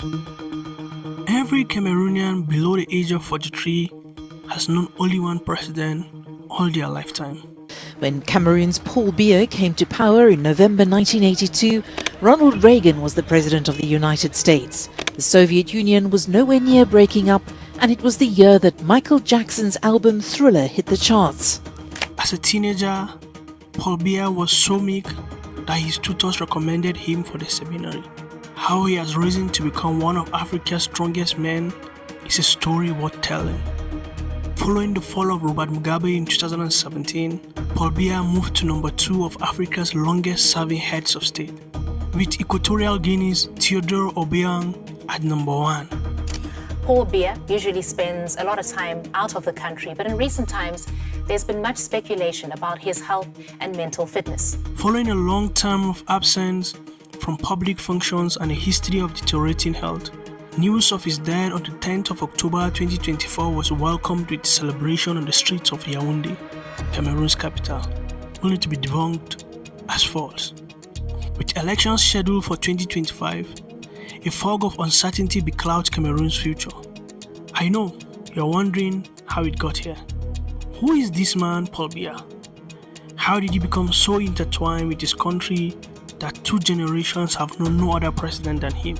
Every Cameroonian below the age of 43 has known only one president all their lifetime. When Cameroon's Paul Biya came to power in November 1982, Ronald Reagan was the president of the United States. The Soviet Union was nowhere near breaking up, and it was the year that Michael Jackson's album Thriller hit the charts. As a teenager, Paul Biya was so meek that his tutors recommended him for the seminary. How he has risen to become one of Africa's strongest men is a story worth telling. Following the fall of Robert Mugabe in 2017, Paul Biya moved to number 2 of Africa's longest-serving heads of state, with Equatorial Guinea's Theodore Obiang at number 1. Paul Biya usually spends a lot of time out of the country, but in recent times, there's been much speculation about his health and mental fitness. Following a long term of absence from public functions and a history of deteriorating health, news of his death on the 10th of October 2024 was welcomed with celebration on the streets of Yaoundé, Cameroon's capital, only to be debunked as false. With elections scheduled for 2025, a fog of uncertainty beclouds Cameroon's future. I know you're wondering how it got here. Who is this man, Paul Biya? How did he become so intertwined with his country that 2 generations have known no other president than him?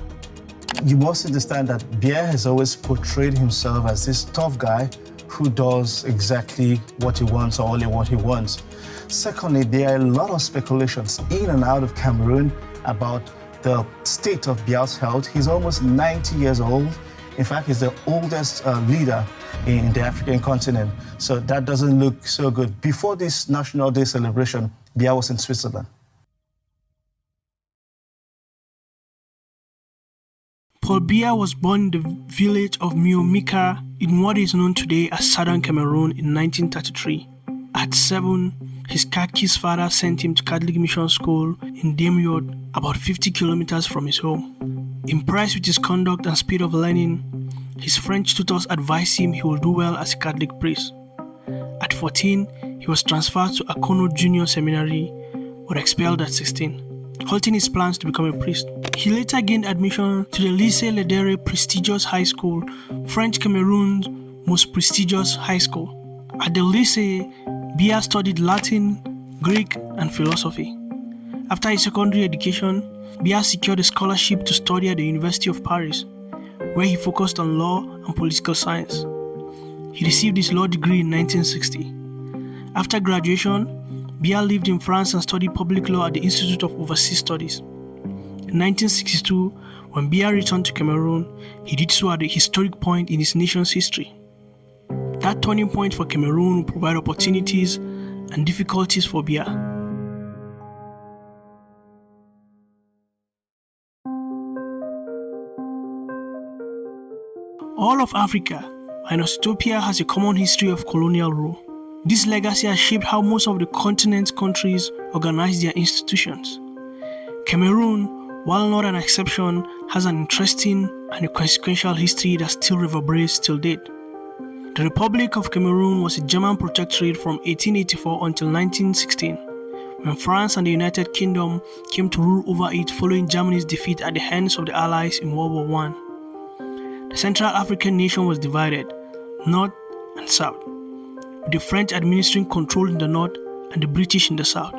You must understand that Biya has always portrayed himself as this tough guy who does exactly what he wants or only what he wants. Secondly, there are a lot of speculations in and out of Cameroon about the state of Biya's health. He's almost 90 years old. In fact, he's the oldest leader in the African continent. So that doesn't look so good. Before this National Day celebration, Biya was in Switzerland. Paul Biya was born in the village of Miomika in what is known today as southern Cameroon in 1933. At 7, his catechist father sent him to Catholic mission school in Demiod, about 50 kilometers from his home. Impressed with his conduct and speed of learning, his French tutors advised him he will do well as a Catholic priest. At 14, he was transferred to Akono Junior Seminary, but expelled at 16, halting his plans to become a priest. He later gained admission to the Lycée Ledere prestigious high school, French Cameroon's most prestigious high school. At the Lycée, Biya studied Latin, Greek, and philosophy. After his secondary education, Biya secured a scholarship to study at the University of Paris, where he focused on law and political science. He received his law degree in 1960. After graduation, Biya lived in France and studied public law at the Institute of Overseas Studies. In 1962, when Biya returned to Cameroon, he did so at a historic point in his nation's history. That turning point for Cameroon will provide opportunities and difficulties for Biya. All of Africa, minus Ethiopia, has a common history of colonial rule. This legacy has shaped how most of the continent's countries organize their institutions. Cameroon, while not an exception, has an interesting and a consequential history that still reverberates till date. The Republic of Cameroon was a German protectorate from 1884 until 1916, when France and the United Kingdom came to rule over it following Germany's defeat at the hands of the Allies in World War I. The Central African nation was divided, north and south, with the French administering control in the north and the British in the south.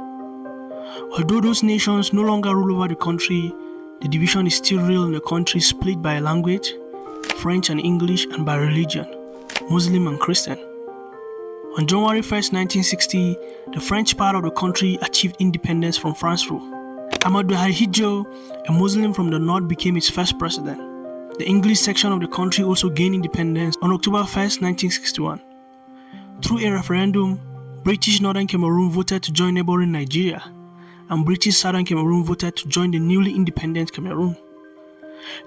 Although those nations no longer rule over the country, the division is still real in the country, split by language, French and English, and by religion, Muslim and Christian. On January 1st, 1960, the French part of the country achieved independence from France rule. Ahmadou Ahidjo, a Muslim from the north, became its first president. The English section of the country also gained independence on October 1st, 1961. Through a referendum, British Northern Cameroon voted to join neighboring Nigeria, and British Southern Cameroon voted to join the newly independent Cameroon.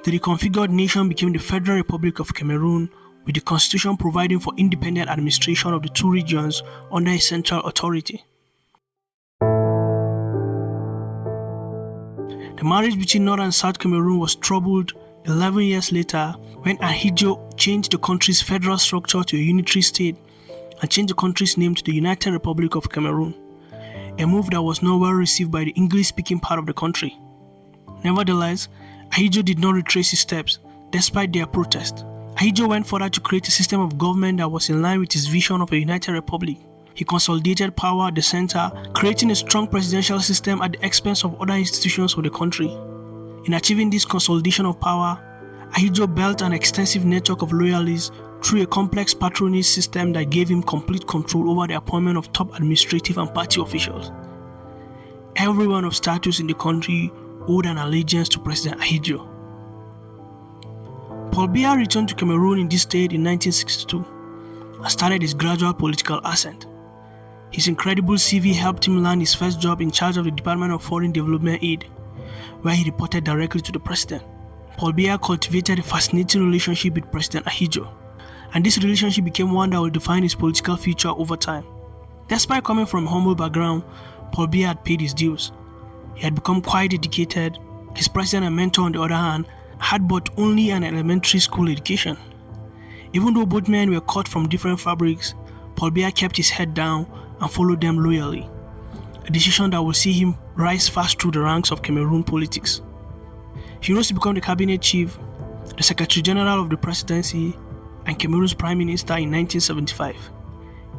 The reconfigured nation became the Federal Republic of Cameroon, with the constitution providing for independent administration of the 2 regions under a central authority. The marriage between North and South Cameroon was troubled 11 years later when Ahidjo changed the country's federal structure to a unitary state and changed the country's name to the United Republic of Cameroon, a move that was not well received by the English-speaking part of the country. Nevertheless, Ahidjo did not retrace his steps, despite their protest. Ahidjo went further to create a system of government that was in line with his vision of a united republic. He consolidated power at the center, creating a strong presidential system at the expense of other institutions of the country. In achieving this consolidation of power, Ahidjo built an extensive network of loyalists through a complex patronage system that gave him complete control over the appointment of top administrative and party officials. Everyone of status in the country owed an allegiance to President Ahidjo. Paul Biya returned to Cameroon in this state in 1962 and started his gradual political ascent. His incredible CV helped him land his first job in charge of the Department of Foreign Development Aid, where he reported directly to the president. Paul Biya cultivated a fascinating relationship with President Ahidjo, and this relationship became one that will define his political future over time. Despite coming from a humble background, Paul Biya had paid his dues. He had become quite educated. His president and mentor, on the other hand, had but only an elementary school education. Even though both men were cut from different fabrics, Paul Biya kept his head down and followed them loyally, a decision that will see him rise fast through the ranks of Cameroon politics. He rose to become the cabinet chief, the secretary general of the presidency, and Cameroon's prime minister in 1975,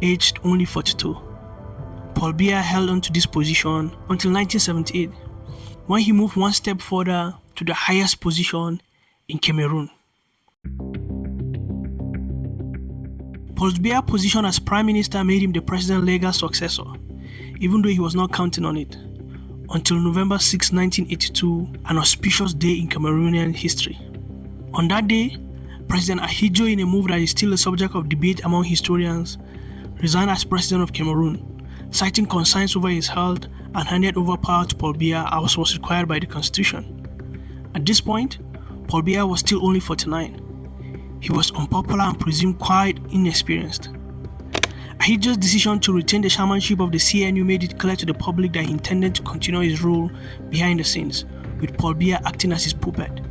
aged only 42. Paul Biya held on to this position until 1978, when he moved one step further to the highest position in Cameroon. Paul Biya's position as Prime Minister made him the president's legal successor, even though he was not counting on it, until November 6, 1982, an auspicious day in Cameroonian history. On that day, President Ahidjo, in a move that is still a subject of debate among historians, resigned as President of Cameroon, citing concerns over his health, and handed over power to Paul Biya as was required by the Constitution. At this point, Paul Biya was still only 49. He was unpopular and presumed quite inexperienced. Ahidjo's decision to retain the chairmanship of the CNU made it clear to the public that he intended to continue his role behind the scenes, with Paul Biya acting as his puppet.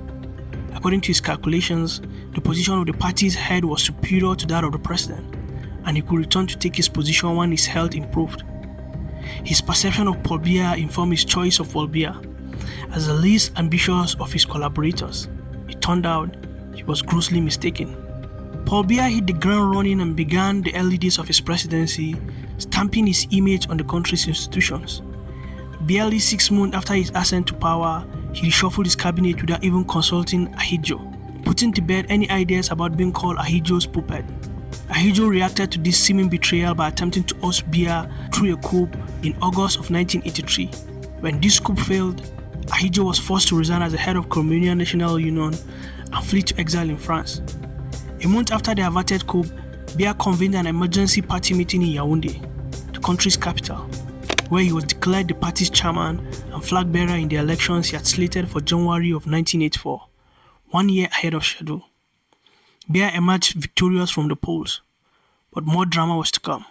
According to his calculations, the position of the party's head was superior to that of the president, and he could return to take his position when his health improved. His perception of Paul Biya informed his choice of Paul Biya as the least ambitious of his collaborators. It turned out he was grossly mistaken. Paul Biya hit the ground running and began the early days of his presidency, stamping his image on the country's institutions. Barely 6 months after his ascent to power, he reshuffled his cabinet without even consulting Ahidjo, putting to bed any ideas about being called Ahidjo's puppet. Ahidjo reacted to this seeming betrayal by attempting to oust Biya through a coup in August of 1983. When this coup failed, Ahidjo was forced to resign as the head of Cameroonian National Union and flee to exile in France. A month after the averted coup, Biya convened an emergency party meeting in Yaoundé, the country's capital, where he was declared the party's chairman and flag bearer in the elections he had slated for January of 1984, 1 year ahead of schedule. Biya emerged victorious from the polls, but more drama was to come.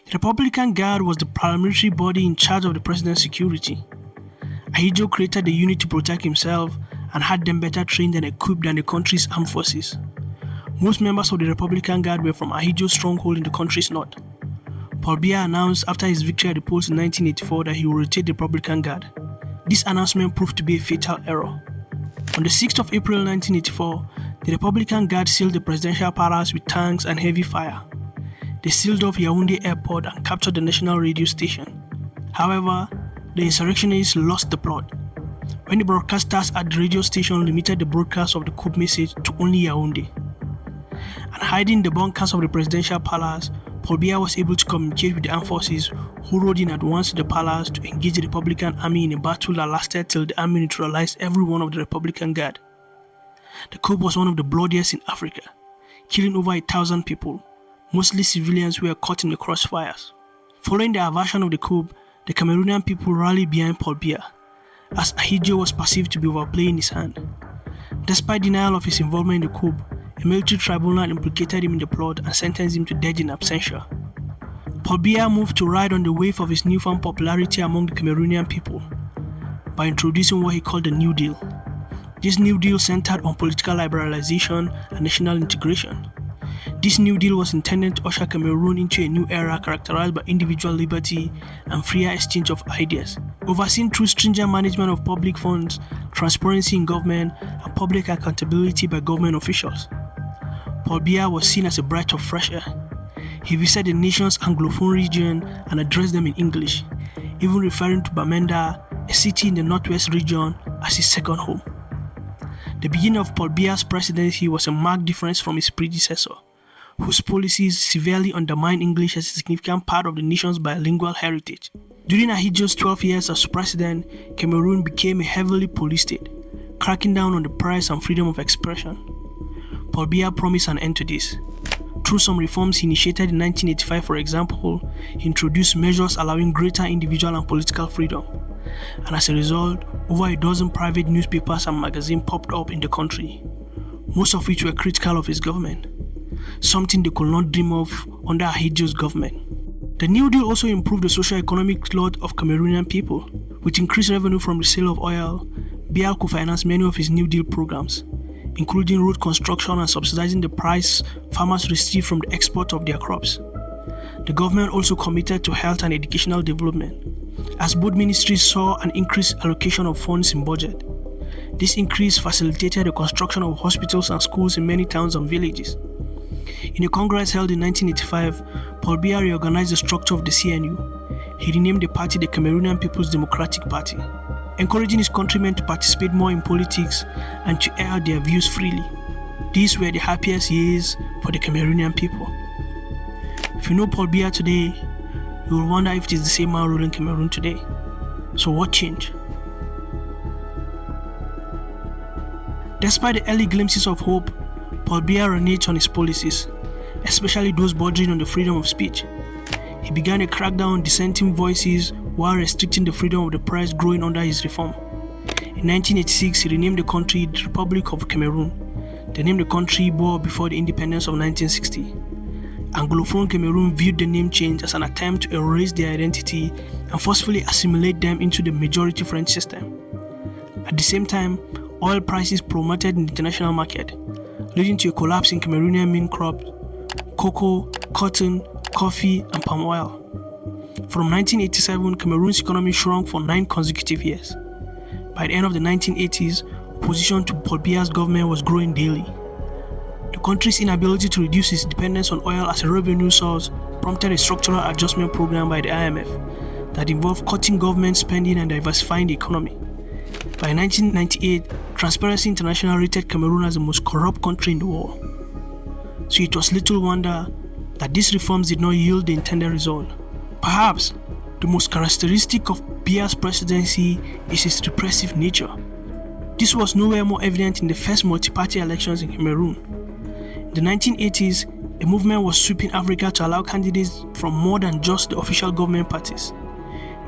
The Republican Guard was the paramilitary body in charge of the president's security. Ahidjo created the unit to protect himself and had them better trained and equipped than the country's armed forces. Most members of the Republican Guard were from Ahidjo's stronghold in the country's north. Paul Biya announced after his victory at the polls in 1984 that he would rotate the Republican Guard. This announcement proved to be a fatal error. On the 6th of April 1984, the Republican Guard sealed the presidential palace with tanks and heavy fire. They sealed off Yaoundé Airport and captured the national radio station. However, the insurrectionists lost the plot when the broadcasters at the radio station limited the broadcast of the coup message to only Yaoundé. And hiding in the bunkers of the presidential palace, Paul Biya was able to communicate with the armed forces, who rode in at once to the palace to engage the Republican army in a battle that lasted till the army neutralized every one of the Republican Guard. The coup was one of the bloodiest in Africa, killing over 1,000 people, mostly civilians who were caught in the crossfires. Following the aversion of the coup, the Cameroonian people rallied behind Paul Biya, as Ahidjo was perceived to be overplaying his hand. Despite denial of his involvement in the coup, a military tribunal implicated him in the plot and sentenced him to death in absentia. Paul Biya moved to ride on the wave of his newfound popularity among the Cameroonian people by introducing what he called the New Deal. This New Deal centered on political liberalization and national integration. This New Deal was intended to usher Cameroon into a new era characterized by individual liberty and freer exchange of ideas, overseen through stringent management of public funds, transparency in government, and public accountability by government officials. Paul Biya was seen as a breath of fresh air. He visited the nation's Anglophone region and addressed them in English, even referring to Bamenda, a city in the northwest region, as his second home. The beginning of Paul Biya's presidency was a marked difference from his predecessor, whose policies severely undermined English as a significant part of the nation's bilingual heritage. During Ahidjo's 12 years as president, Cameroon became a heavily policed state, cracking down on the press and freedom of expression. Paul Biya promised an end to this. Through some reforms he initiated in 1985, for example, he introduced measures allowing greater individual and political freedom. And as a result, over a dozen private newspapers and magazines popped up in the country, most of which were critical of his government, something they could not dream of under Ahidjo's government. The New Deal also improved the socio-economic lot of Cameroonian people. With increased revenue from the sale of oil, Biya could finance many of his New Deal programs, including road construction and subsidizing the price farmers received from the export of their crops. The government also committed to health and educational development, as both ministries saw an increased allocation of funds in budget. This increase facilitated the construction of hospitals and schools in many towns and villages. In a congress held in 1985, Paul Biya reorganized the structure of the CNU. He renamed the party the Cameroonian People's Democratic Party, encouraging his countrymen to participate more in politics and to air their views freely. These were the happiest years for the Cameroonian people. If you know Paul Biya today, you will wonder if it is the same man ruling Cameroon today. So what changed? Despite the early glimpses of hope, Paul Biya reneged on his policies, especially those bordering on the freedom of speech. He began a crackdown on dissenting voices while restricting the freedom of the press growing under his reform. In 1986, he renamed the country the Republic of Cameroon, the name the country bore before the independence of 1960. Anglophone Cameroon viewed the name change as an attempt to erase their identity and forcefully assimilate them into the majority French system. At the same time, oil prices plummeted in the international market, leading to a collapse in Cameroonian main crops: cocoa, cotton, coffee, and palm oil. From 1987, Cameroon's economy shrunk for 9 consecutive years. By the end of the 1980s, opposition to Paul Biya's government was growing daily. The country's inability to reduce its dependence on oil as a revenue source prompted a structural adjustment program by the IMF that involved cutting government spending and diversifying the economy. By 1998, Transparency International rated Cameroon as the most corrupt country in the world. So it was little wonder that these reforms did not yield the intended result. Perhaps the most characteristic of Biya's presidency is its repressive nature. This was nowhere more evident in the first multi-party elections in Cameroon. In the 1980s, a movement was sweeping Africa to allow candidates from more than just the official government parties.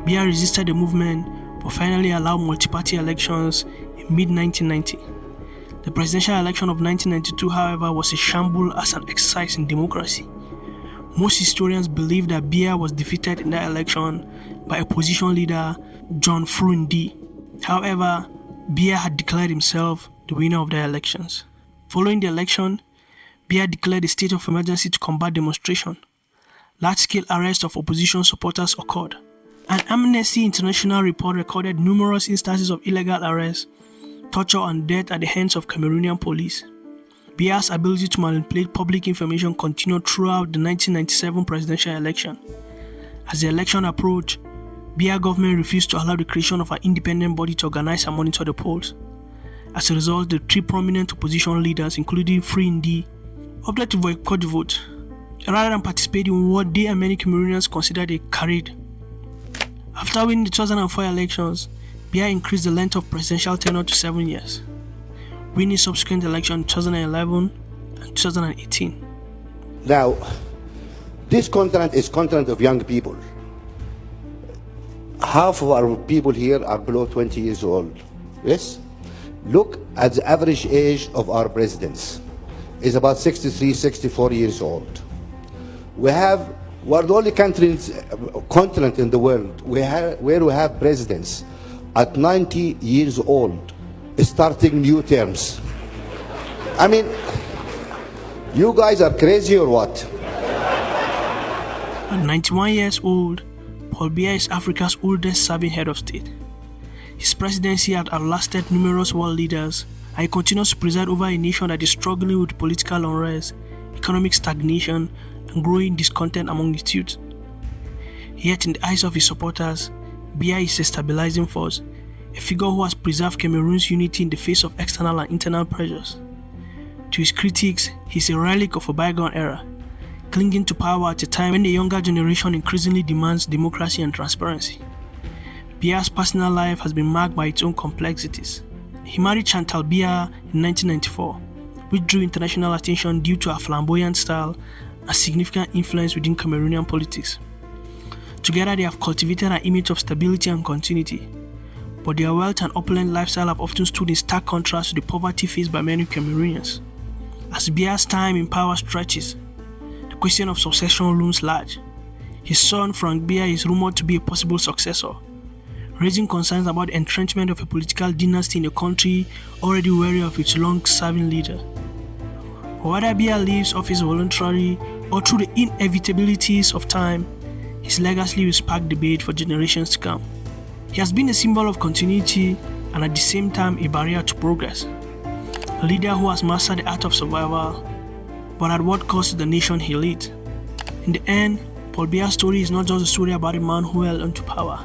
Biya resisted the movement, but finally allowed multi-party elections in mid-1990. The presidential election of 1992, however, was a shambles as an exercise in democracy. Most historians believe that Biya was defeated in that election by opposition leader John Frundi. However, Biya had declared himself the winner of the elections. Following the election, Biya declared a state of emergency to combat demonstration. Large-scale arrests of opposition supporters occurred. An Amnesty International report recorded numerous instances of illegal arrests, torture, and death at the hands of Cameroonian police. Biya's ability to manipulate public information continued throughout the 1997 presidential election. As the election approached, Biya government refused to allow the creation of an independent body to organize and monitor the polls. As a result, the 3 prominent opposition leaders, including Free Ndi, opted to boycott the vote, rather than participate in what they and many Cameroonians considered a charade. After winning the 2004 elections, Biya increased the length of presidential tenure to 7 years, winning subsequent elections in 2011 and 2018. Now, this continent is continent of young people. Half of our people here are below 20 years old. Yes? Look at the average age of our presidents. It's about 63, 64 years old. We're the only continent in the world where we have presidents at 90 years old starting new terms. I mean, You guys are crazy or what? At 91 years old, Paul Biya is Africa's oldest serving head of state. His presidency had outlasted numerous world leaders, and he continues to preside over a nation that is struggling with political unrest, economic stagnation, and growing discontent among its youth. Yet in the eyes of his supporters, Biya is a stabilizing force, a figure who has preserved Cameroon's unity in the face of external and internal pressures. To his critics, he is a relic of a bygone era, clinging to power at a time when the younger generation increasingly demands democracy and transparency. Biya's personal life has been marked by its own complexities. He married Chantal Biya in 1994, which drew international attention due to her flamboyant style and significant influence within Cameroonian politics. Together, they have cultivated an image of stability and continuity, but their wealth and opulent lifestyle have often stood in stark contrast to the poverty faced by many Cameroonians. As Biya's time in power stretches, the question of succession looms large. His son, Frank Biya, is rumored to be a possible successor, raising concerns about the entrenchment of a political dynasty in a country already wary of its long-serving leader. Whether Biya leaves office voluntarily or through the inevitabilities of time, his legacy will spark debate for generations to come. He has been a symbol of continuity and at the same time a barrier to progress. A leader who has mastered the art of survival, but at what cost to the nation he leads. In the end, Paul Biya's story is not just a story about a man who held onto power.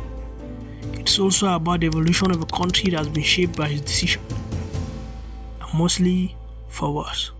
It's also about the evolution of a country that has been shaped by his decision, and mostly for worse.